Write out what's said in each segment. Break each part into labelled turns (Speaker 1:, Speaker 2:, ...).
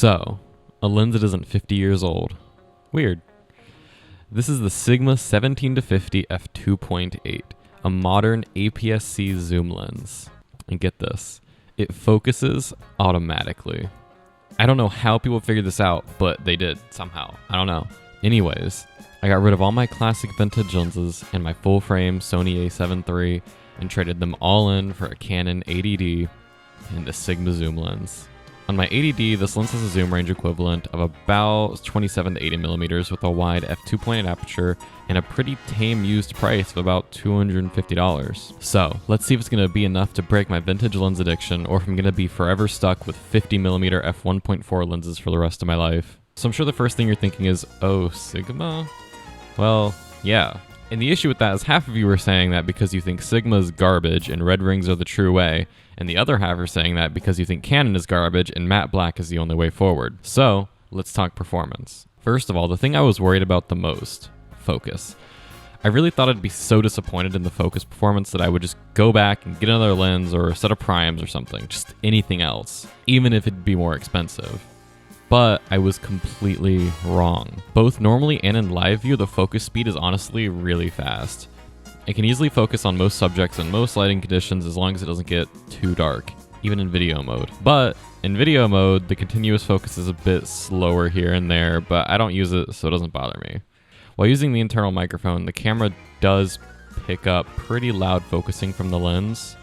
Speaker 1: So, a lens that isn't 50 years old. Weird. This is the Sigma 17-50 f2.8, a modern APS-C zoom lens. And get this, it focuses automatically. I don't know how people figured this out, but they did somehow. I don't know. Anyways, I got rid of all my classic vintage lenses and my full-frame Sony a7 III and traded them all in for a Canon 80D and a Sigma zoom lens. On my 80D, this lens has a zoom range equivalent of about 27 to 80 millimeters with a wide f2.8 aperture and a pretty tame used price of about $250. So let's see if it's going to be enough to break my vintage lens addiction, or if I'm going to be forever stuck with 50 millimeter f1.4 lenses for the rest of my life. So I'm sure the first thing you're thinking is, oh, Sigma? Well, yeah. And the issue with that is half of you are saying that because you think Sigma is garbage and red rings are the true way, and the other half are saying that because you think Canon is garbage and matte black is the only way forward. So, let's talk performance. First of all, the thing I was worried about the most, focus. I really thought I'd be so disappointed in the focus performance that I would just go back and get another lens or a set of primes or something, just anything else, even if it'd be more expensive. But I was completely wrong. Both normally and in live view, the focus speed is honestly really fast. It can easily focus on most subjects in most lighting conditions as long as it doesn't get too dark, even in video mode. But in video mode, the continuous focus is a bit slower here and there, but I don't use it, so it doesn't bother me. While using the internal microphone, the camera does pick up pretty loud focusing from the lens.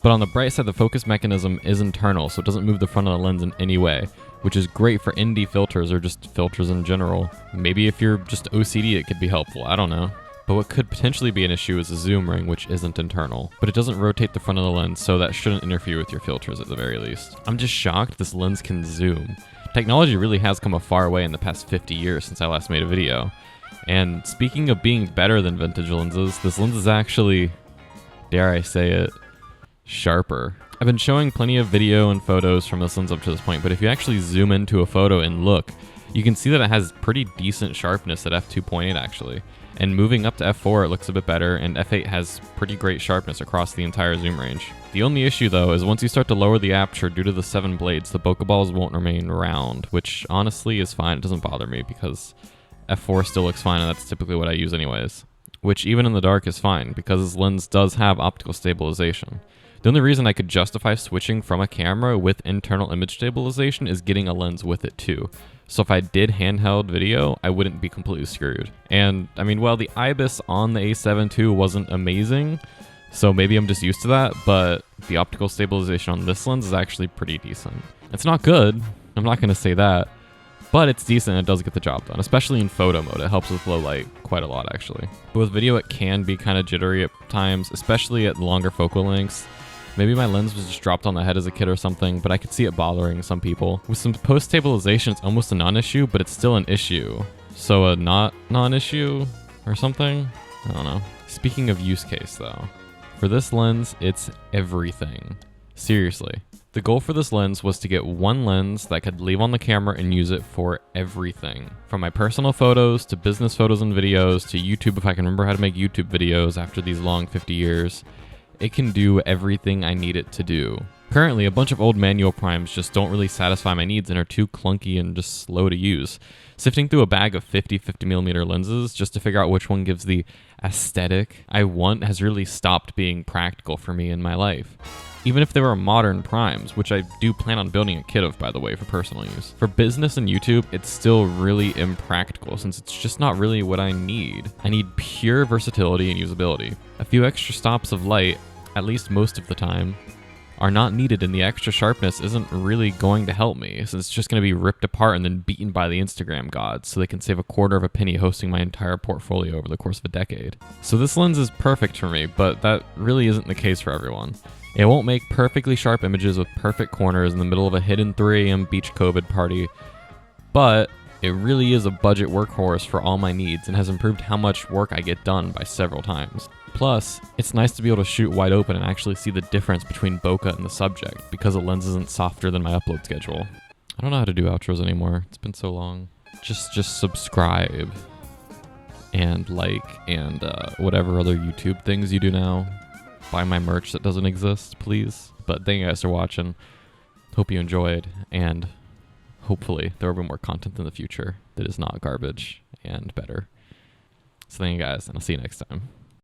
Speaker 1: But on the bright side, the focus mechanism is internal, so it doesn't move the front of the lens in any way, which is great for ND filters or just filters in general. Maybe if you're just OCD, it could be helpful, I don't know. But what could potentially be an issue is a zoom ring, which isn't internal. But it doesn't rotate the front of the lens, so that shouldn't interfere with your filters at the very least. I'm just shocked this lens can zoom. Technology really has come a far way in the past 50 years since I last made a video. And speaking of being better than vintage lenses, this lens is actually, dare I say it, sharper. I've been showing plenty of video and photos from this lens up to this point, but if you actually zoom into a photo and look, you can see that it has pretty decent sharpness at f2.8 actually. And moving up to f4 it looks a bit better, and f8 has pretty great sharpness across the entire zoom range. The only issue though is once you start to lower the aperture due to the 7 blades, the bokeh balls won't remain round, which honestly is fine. It doesn't bother me because f4 still looks fine and that's typically what I use anyways. Which even in the dark is fine because this lens does have optical stabilization. The only reason I could justify switching from a camera with internal image stabilization is getting a lens with it too. So if I did handheld video, I wouldn't be completely screwed. And I mean, well, the IBIS on the A7 II wasn't amazing, so maybe I'm just used to that, but the optical stabilization on this lens is actually pretty decent. It's not good, I'm not gonna say that, but it's decent and it does get the job done, especially in photo mode. It helps with low light quite a lot actually. But with video, it can be kind of jittery at times, especially at longer focal lengths. Maybe my lens was just dropped on the head as a kid or something, but I could see it bothering some people. With some post-stabilization, it's almost a non-issue, but it's still an issue. So a not non-issue or something? I don't know. Speaking of use case though, for this lens, it's everything. Seriously. The goal for this lens was to get one lens that I could leave on the camera and use it for everything. From my personal photos to business photos and videos to YouTube if I can remember how to make YouTube videos after these long 50 years. It can do everything I need it to do. Currently, a bunch of old manual primes just don't really satisfy my needs and are too clunky and just slow to use. Sifting through a bag of 50mm lenses just to figure out which one gives the aesthetic I want has really stopped being practical for me in my life. Even if they were modern primes, which I do plan on building a kit of, by the way, for personal use. For business and YouTube, it's still really impractical since it's just not really what I need. I need pure versatility and usability. A few extra stops of light, at least most of the time, are not needed, and the extra sharpness isn't really going to help me since it's just going to be ripped apart and then beaten by the Instagram gods so they can save a quarter of a penny hosting my entire portfolio over the course of a decade. So this lens is perfect for me, but that really isn't the case for everyone. It won't make perfectly sharp images with perfect corners in the middle of a hidden 3 AM beach COVID party, but it really is a budget workhorse for all my needs and has improved how much work I get done by several times. Plus, it's nice to be able to shoot wide open and actually see the difference between bokeh and the subject because the lens isn't softer than my upload schedule. I don't know how to do outros anymore. It's been so long. Just subscribe and like and whatever other YouTube things you do now. Buy my merch that doesn't exist, please. But thank you guys for watching. Hope you enjoyed, and hopefully there will be more content in the future that is not garbage and better. So thank you guys, and I'll see you next time.